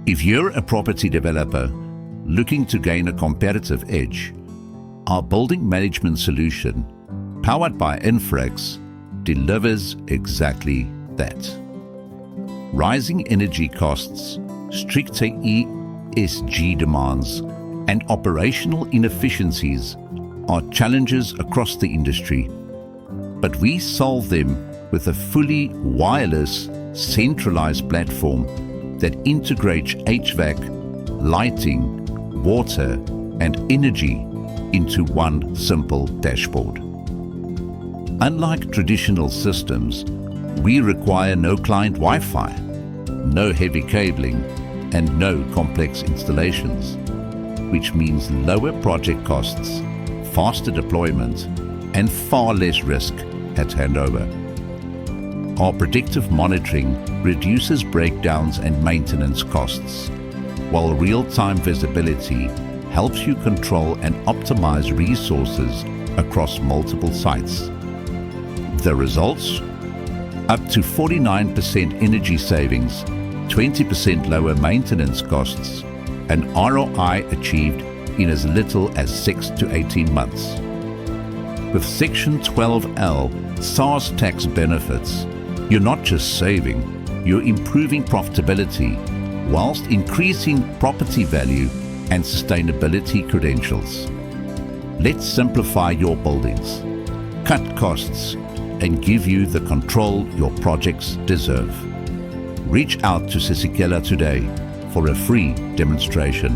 If you're a property developer looking to gain a competitive edge, our building management solution, powered by Inferrix, delivers exactly that. Rising energy costs, stricter ESG demands, and operational inefficiencies are challenges across the industry, but we solve them with a fully wireless, centralized platform that integrates HVAC, lighting, water, and energy into one simple dashboard. Unlike traditional systems, we require no client Wi-Fi, no heavy cabling, and no complex installations, which means lower project costs, faster deployment, and far less risk at handover. Our predictive monitoring reduces breakdowns and maintenance costs, while real-time visibility helps you control and optimize resources across multiple sites. The results? Up to 49% energy savings, 20% lower maintenance costs, and ROI achieved in as little as 6 to 18 months. With Section 12L SARS tax benefits, you're not just saving, you're improving profitability whilst increasing property value and sustainability credentials. Let's simplify your buildings, cut costs, and give you the control your projects deserve. Reach out to SiSekela today for a free demonstration.